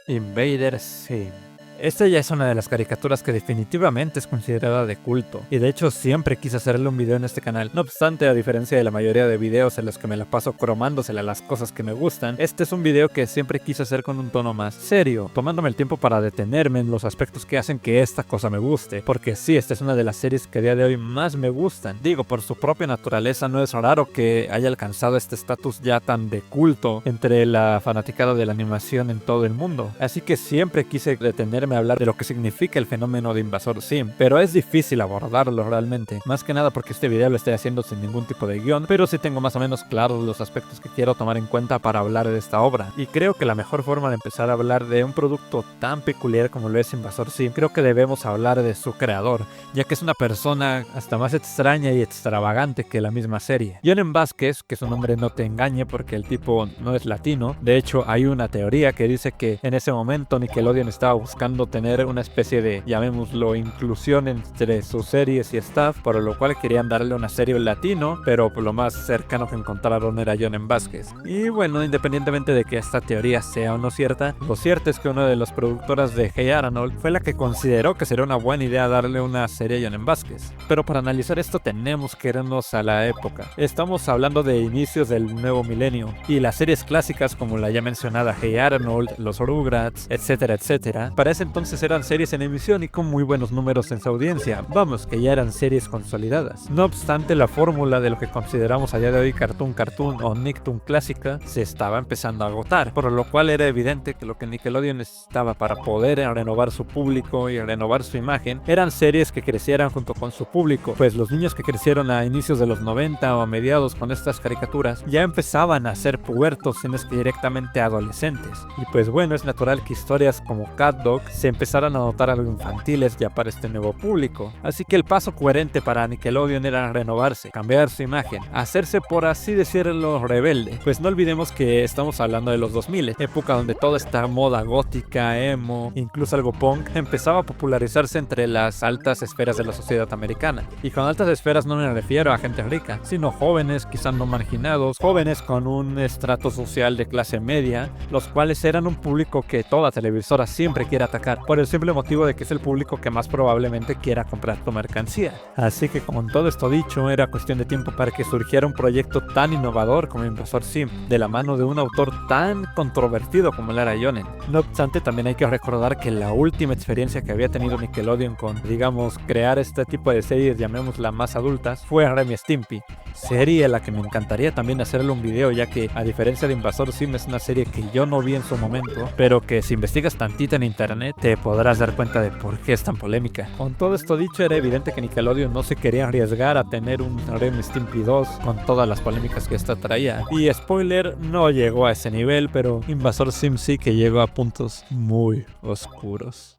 Invader Sim. Esta ya es una de las caricaturas que definitivamente es considerada de culto, y de hecho siempre quise hacerle un video en este canal. No obstante, a diferencia de la mayoría de videos en los que me la paso cromándosela las cosas que me gustan, este es un video que siempre quise hacer con un tono más serio, tomándome el tiempo para detenerme en los aspectos que hacen que esta cosa me guste, porque sí, esta es una de las series que a día de hoy más me gustan. Digo, por su propia naturaleza no es raro que haya alcanzado este estatus ya tan de culto entre la fanaticada de la animación en todo el mundo, así que siempre quise detenerme a hablar de lo que significa el fenómeno de Invasor Sim, pero es difícil abordarlo realmente, más que nada porque este video lo estoy haciendo sin ningún tipo de guión, pero sí tengo más o menos claros los aspectos que quiero tomar en cuenta para hablar de esta obra, y creo que la mejor forma de empezar a hablar de un producto tan peculiar como lo es Invasor Sim, creo que debemos hablar de su creador, ya que es una persona hasta más extraña y extravagante que la misma serie. Jhonen Vázquez, que su nombre no te engañe porque el tipo no es latino, de hecho hay una teoría que dice que en ese momento Nickelodeon estaba buscando tener una especie de, llamémoslo, inclusión entre sus series y staff, por lo cual querían darle una serie latino, pero lo más cercano que encontraron era Jhonen Vázquez. Y bueno, independientemente de que esta teoría sea o no cierta, lo cierto es que una de las productoras de Hey Arnold fue la que consideró que sería una buena idea darle una serie a Jhonen Vázquez. Pero para analizar esto tenemos que irnos a la época. Estamos hablando de inicios del nuevo milenio, y las series clásicas como la ya mencionada Hey Arnold, los Rugrats, etcétera, etcétera, para ese entonces eran series en emisión y con muy buenos números en su audiencia, vamos, que ya eran series consolidadas. No obstante, la fórmula de lo que consideramos a día de hoy Cartoon o Nicktoon clásica se estaba empezando a agotar, por lo cual era evidente que lo que Nickelodeon necesitaba para poder renovar su público y renovar su imagen eran series que crecieran junto con su público, pues los niños que crecieron a inicios de los 90 o a mediados con estas caricaturas ya empezaban a ser pubertos, si no es que directamente adolescentes. Y pues bueno, es natural que historias como CatDog se empezaran a notar algo infantiles ya para este nuevo público. Así que el paso coherente para Nickelodeon era renovarse, cambiar su imagen, hacerse por así decirlo rebelde. Pues no olvidemos que estamos hablando de los 2000, época donde toda esta moda gótica, emo, incluso algo punk, empezaba a popularizarse entre las altas esferas de la sociedad americana. Y con altas esferas no me refiero a gente rica, sino jóvenes, quizás no marginados, jóvenes con un estrato social de clase media, los cuales eran un público que toda televisora siempre quiere atacar, por el simple motivo de que es el público que más probablemente quiera comprar tu mercancía. Así que con todo esto dicho, era cuestión de tiempo para que surgiera un proyecto tan innovador como Invasor Sim, de la mano de un autor tan controvertido como lo era Jhonen. No obstante, también hay que recordar que la última experiencia que había tenido Nickelodeon con, digamos, crear este tipo de series, llamémosla más adultas, fue Ren y Stimpy, serie a la que me encantaría también hacerle un video, ya que a diferencia de Invasor Sim es una serie que yo no vi en su momento, pero que si investigas tantito en internet te podrás dar cuenta de por qué es tan polémica. Con todo esto dicho, era evidente que Nickelodeon no se quería arriesgar a tener un Ren y Stimpy 2 con todas las polémicas que esta traía. Y spoiler, no llegó a ese nivel, pero Invasor Sim sí que llegó a puntos muy oscuros.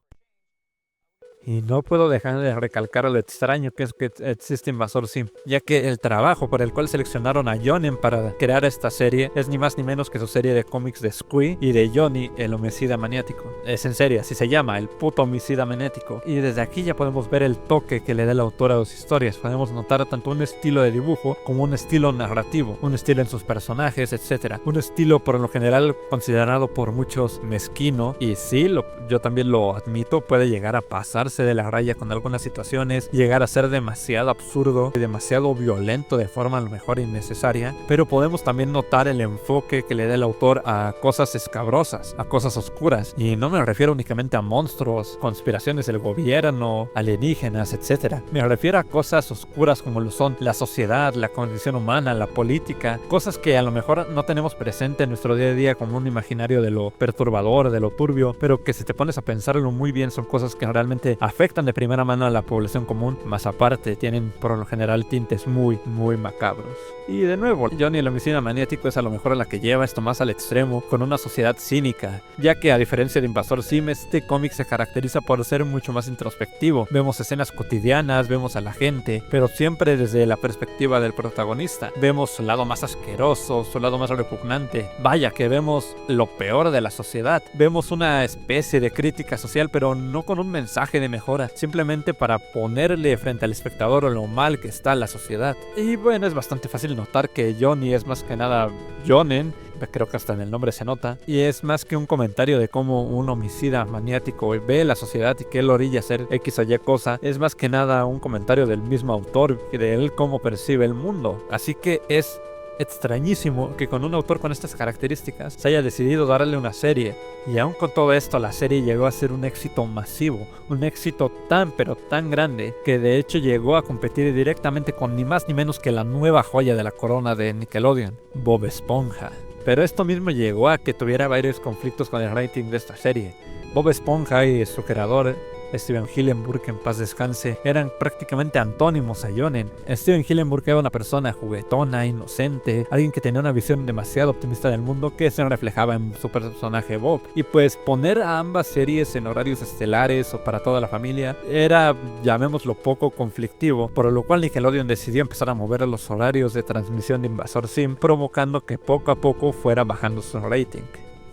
Y no puedo dejar de recalcar lo extraño que es que existe Invasor Sim, ya que el trabajo por el cual seleccionaron a Jhonen para crear esta serie es ni más ni menos que su serie de cómics de Squee y de Johnny, el homicida maniático. Es en serio, así se llama, el puto homicida maniático. Y desde aquí ya podemos ver el toque que le da el autor a sus historias. Podemos notar tanto un estilo de dibujo como un estilo narrativo, un estilo en sus personajes, etc. Un estilo por lo general considerado por muchos mezquino, y sí, yo también lo admito, puede llegar a pasarse de la raya con algunas situaciones, llegar a ser demasiado absurdo y demasiado violento de forma a lo mejor innecesaria, pero podemos también notar el enfoque que le da el autor a cosas escabrosas, a cosas oscuras, y no me refiero únicamente a monstruos, conspiraciones del gobierno, alienígenas, etc. Me refiero a cosas oscuras como lo son la sociedad, la condición humana, la política, cosas que a lo mejor no tenemos presente en nuestro día a día como un imaginario de lo perturbador, de lo turbio, pero que si te pones a pensarlo muy bien son cosas que realmente afectan de primera mano a la población común, más aparte tienen por lo general tintes muy macabros. Y de nuevo, Johnny el homicida maniático es a lo mejor la que lleva esto más al extremo, con una sociedad cínica, ya que a diferencia de Invasor Sim, este cómic se caracteriza por ser mucho más introspectivo. Vemos escenas cotidianas, vemos a la gente, pero siempre desde la perspectiva del protagonista. Vemos su lado más asqueroso, su lado más repugnante. Vaya que vemos lo peor de la sociedad. Vemos una especie de crítica social, pero no con un mensaje de mejora, simplemente para ponerle frente al espectador lo mal que está la sociedad. Y bueno, es bastante fácil notar que Johnny es más que nada Jhonen, creo que hasta en el nombre se nota, y es más que un comentario de cómo un homicida maniático ve la sociedad y que él orilla hacer X o Y cosa, es más que nada un comentario del mismo autor, de él cómo percibe el mundo. Así que es extrañísimo que con un autor con estas características se haya decidido darle una serie, y aún con todo esto la serie llegó a ser un éxito masivo, un éxito tan pero tan grande que de hecho llegó a competir directamente con ni más ni menos que la nueva joya de la corona de Nickelodeon, Bob Esponja. Pero esto mismo llegó a que tuviera varios conflictos con el rating de esta serie. Bob Esponja y su creador Steven Hillenburg, en paz descanse, eran prácticamente antónimos a Yonen. Steven Hillenburg era una persona juguetona, inocente, alguien que tenía una visión demasiado optimista del mundo que se reflejaba en su personaje Bob. Y pues poner a ambas series en horarios estelares o para toda la familia era, llamémoslo, poco conflictivo, por lo cual Nickelodeon decidió empezar a mover los horarios de transmisión de Invasor Sim, provocando que poco a poco fuera bajando su rating.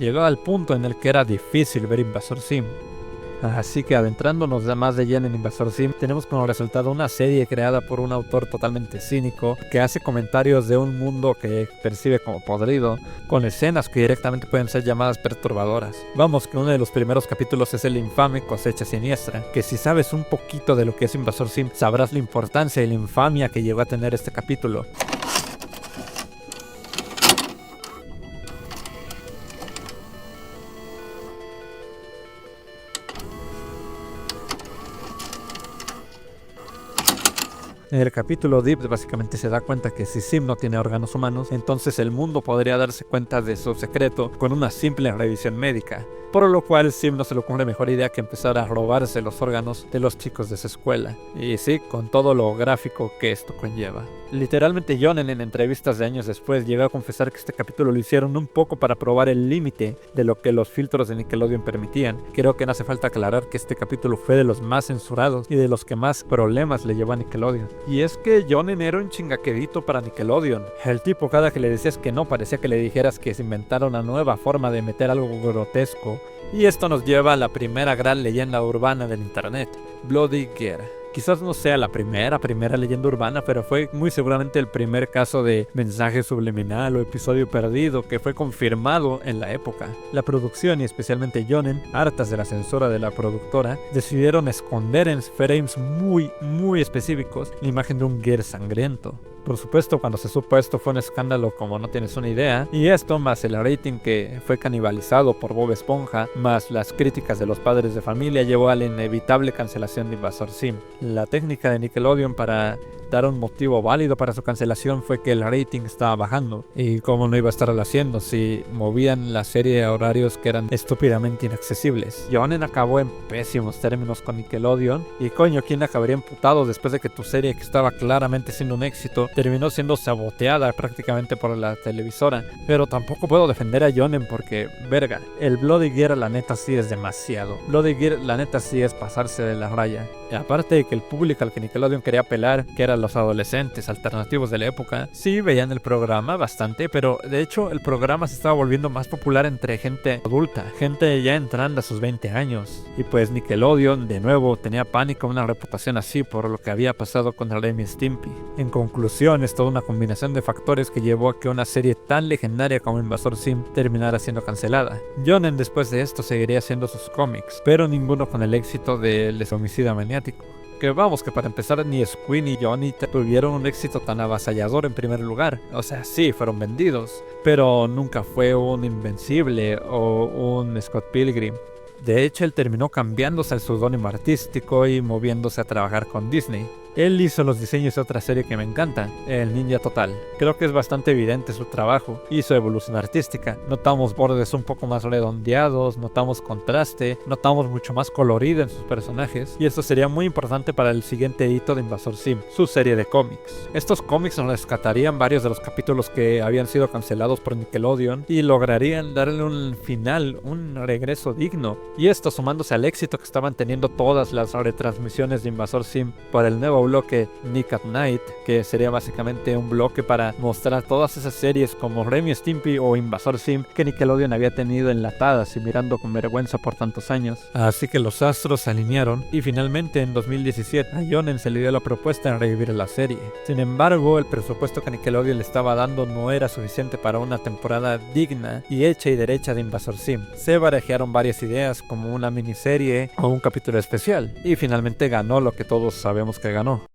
Llegó al punto en el que era difícil ver Invasor Sim. Así que adentrándonos más de lleno en Invasor Sim, tenemos como resultado una serie creada por un autor totalmente cínico que hace comentarios de un mundo que percibe como podrido, con escenas que directamente pueden ser llamadas perturbadoras. Vamos, que uno de los primeros capítulos es el infame Cosecha Siniestra, que si sabes un poquito de lo que es Invasor Sim, sabrás la importancia y la infamia que llegó a tener este capítulo. En el capítulo Deep básicamente se da cuenta que si Sim no tiene órganos humanos, entonces el mundo podría darse cuenta de su secreto con una simple revisión médica, por lo cual Sim no se le ocurre mejor idea que empezar a robarse los órganos de los chicos de su escuela. Y sí, con todo lo gráfico que esto conlleva. Literalmente Yonen en entrevistas de años después llegó a confesar que este capítulo lo hicieron un poco para probar el límite de lo que los filtros de Nickelodeon permitían. Creo que no hace falta aclarar que este capítulo fue de los más censurados y de los que más problemas le llevó a Nickelodeon. Y es que Yonen era un chingaquedito para Nickelodeon. El tipo, cada que le decías que no, parecía que le dijeras que se inventara una nueva forma de meter algo grotesco. Y esto nos lleva a la primera gran leyenda urbana del internet, Bloody Gear. Quizás no sea la primera leyenda urbana, pero fue muy seguramente el primer caso de mensaje subliminal o episodio perdido que fue confirmado en la época. La producción y especialmente Yonen, hartas de la censura de la productora, decidieron esconder en frames muy específicos la imagen de un Gear sangriento. Por supuesto, cuando se supo esto fue un escándalo como no tienes una idea, y esto más el rating que fue canibalizado por Bob Esponja, más las críticas de los padres de familia, llevó a la inevitable cancelación de Invasor Sim. La técnica de Nickelodeon para dar un motivo válido para su cancelación fue que el rating estaba bajando, y cómo no iba a estarlo haciendo si movían la serie a horarios que eran estúpidamente inaccesibles. Yonen acabó en pésimos términos con Nickelodeon, y coño, ¿quién acabaría emputado después de que tu serie, que estaba claramente siendo un éxito, terminó siendo saboteada prácticamente por la televisora? Pero tampoco puedo defender a Yonen porque, verga, el Bloody Gear la neta sí es demasiado. Bloody Gear la neta sí es pasarse de la raya. Y aparte de que el público al que Nickelodeon quería apelar, que eran los adolescentes alternativos de la época, sí veían el programa bastante, pero de hecho el programa se estaba volviendo más popular entre gente adulta, gente ya entrando a sus 20 años. Y pues Nickelodeon, de nuevo, tenía pánico a una reputación así por lo que había pasado con Ren y Stimpy. En conclusión, es toda una combinación de factores que llevó a que una serie tan legendaria como Invasor Sim terminara siendo cancelada. Yonen después de esto seguiría haciendo sus cómics, pero ninguno con el éxito del homicida maniático. Que vamos, que para empezar ni Squid ni Johnny tuvieron un éxito tan avasallador en primer lugar. O sea, sí, fueron vendidos, pero nunca fue un Invencible o un Scott Pilgrim. De hecho, él terminó cambiándose el seudónimo artístico y moviéndose a trabajar con Disney. Él hizo los diseños de otra serie que me encanta, el Ninja Total. Creo que es bastante evidente su trabajo y su evolución artística. Notamos bordes un poco más redondeados, notamos contraste, notamos mucho más colorido en sus personajes, y esto sería muy importante para el siguiente hito de Invasor Sim, su serie de cómics. Estos cómics nos rescatarían varios de los capítulos que habían sido cancelados por Nickelodeon y lograrían darle un final, un regreso digno, y esto sumándose al éxito que estaban teniendo todas las retransmisiones de Invasor Sim por el nuevo bloque Nick at Night, que sería básicamente un bloque para mostrar todas esas series como Ren y Stimpy o Invasor Sim que Nickelodeon había tenido enlatadas y mirando con vergüenza por tantos años. Así que los astros se alinearon y finalmente en 2017 a Yonen se le dio la propuesta de revivir la serie. Sin embargo, el presupuesto que Nickelodeon le estaba dando no era suficiente para una temporada digna y hecha y derecha de Invasor Sim. Se barajearon varias ideas como una miniserie o un capítulo especial y finalmente ganó lo que todos sabemos que ganó: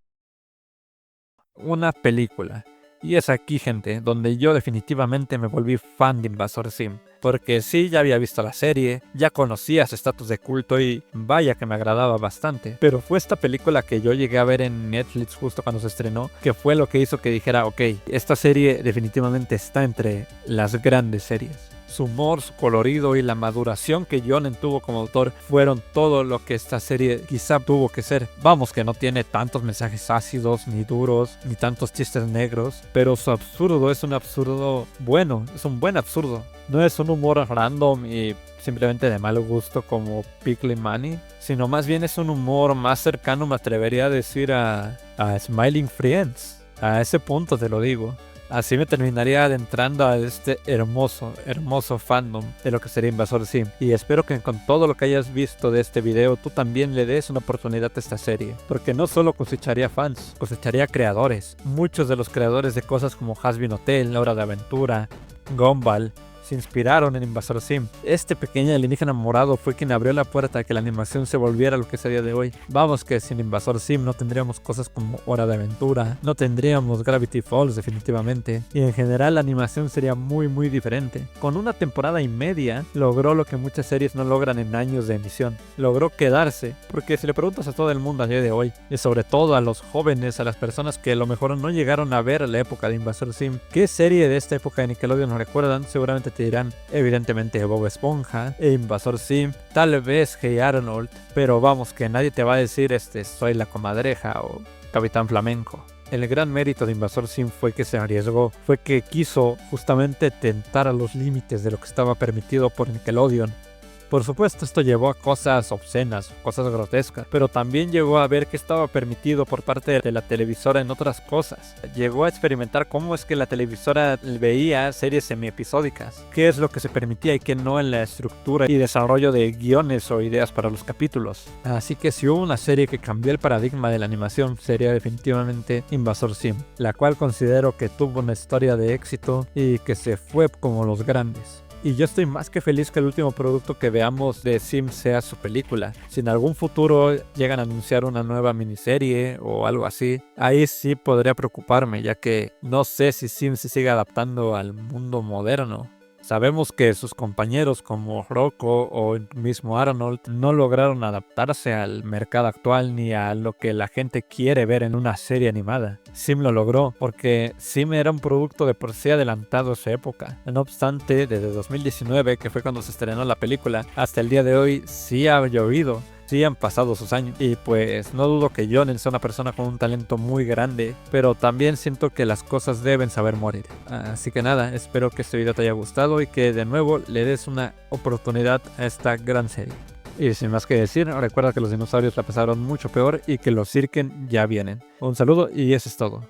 una película. Y es aquí, gente, donde yo definitivamente me volví fan de Invasor Sim. Porque sí, ya había visto la serie, ya conocía su estatus de culto y vaya que me agradaba bastante. Pero fue esta película que yo llegué a ver en Netflix justo cuando se estrenó, que fue lo que hizo que dijera, ok, esta serie definitivamente está entre las grandes series. Su humor, su colorido y la maduración que Yonen tuvo como autor fueron todo lo que esta serie quizá tuvo que ser. Vamos, que no tiene tantos mensajes ácidos, ni duros, ni tantos chistes negros, pero su absurdo es un absurdo bueno, es un buen absurdo. No es un humor random y simplemente de mal gusto como Pickle Manny, sino más bien es un humor más cercano, me atrevería a decir, a Smiling Friends. A ese punto te lo digo. Así me terminaría adentrando a este hermoso fandom de lo que sería Invasor Sim. Y espero que con todo lo que hayas visto de este video, tú también le des una oportunidad a esta serie. Porque no solo cosecharía fans, cosecharía creadores. Muchos de los creadores de cosas como Hazbin Hotel, Hora de Aventura, Gumball, se inspiraron en Invasor Sim. Este pequeño alienígena morado fue quien abrió la puerta a que la animación se volviera lo que es a día de hoy. Vamos, que sin Invasor Sim no tendríamos cosas como Hora de Aventura, no tendríamos Gravity Falls definitivamente, y en general la animación sería muy diferente. Con una temporada y media logró lo que muchas series no logran en años de emisión. Logró quedarse, porque si le preguntas a todo el mundo a día de hoy, y sobre todo a los jóvenes, a las personas que a lo mejor no llegaron a ver la época de Invasor Sim, ¿qué serie de esta época de Nickelodeon nos recuerdan? Seguramente te dirán evidentemente Bob Esponja, Invasor Sim, tal vez Hey Arnold, pero vamos, que nadie te va a decir Soy la Comadreja o Capitán Flamenco. El gran mérito de Invasor Sim fue que se arriesgó, fue que quiso justamente tentar a los límites de lo que estaba permitido por Nickelodeon. Por supuesto, esto llevó a cosas obscenas, cosas grotescas, pero también llegó a ver que estaba permitido por parte de la televisora en otras cosas. Llegó a experimentar cómo es que la televisora veía series semiepisódicas, qué es lo que se permitía y qué no en la estructura y desarrollo de guiones o ideas para los capítulos. Así que si hubo una serie que cambió el paradigma de la animación, sería definitivamente Invasor Sim, la cual considero que tuvo una historia de éxito y que se fue como los grandes. Y yo estoy más que feliz que el último producto que veamos de Sim sea su película. Si en algún futuro llegan a anunciar una nueva miniserie o algo así, ahí sí podría preocuparme, ya que no sé si Sim se sigue adaptando al mundo moderno. Sabemos que sus compañeros como Rocco o el mismo Arnold no lograron adaptarse al mercado actual ni a lo que la gente quiere ver en una serie animada. Sim lo logró porque Sim era un producto de por sí adelantado a su época. No obstante, desde 2019, que fue cuando se estrenó la película, hasta el día de hoy sí ha llovido. Sí han pasado sus años y pues no dudo que Yonen sea una persona con un talento muy grande, pero también siento que las cosas deben saber morir. Así que nada, espero que este video te haya gustado y que de nuevo le des una oportunidad a esta gran serie. Y sin más que decir, recuerda que los dinosaurios la pasaron mucho peor y que los Sirken ya vienen. Un saludo y eso es todo.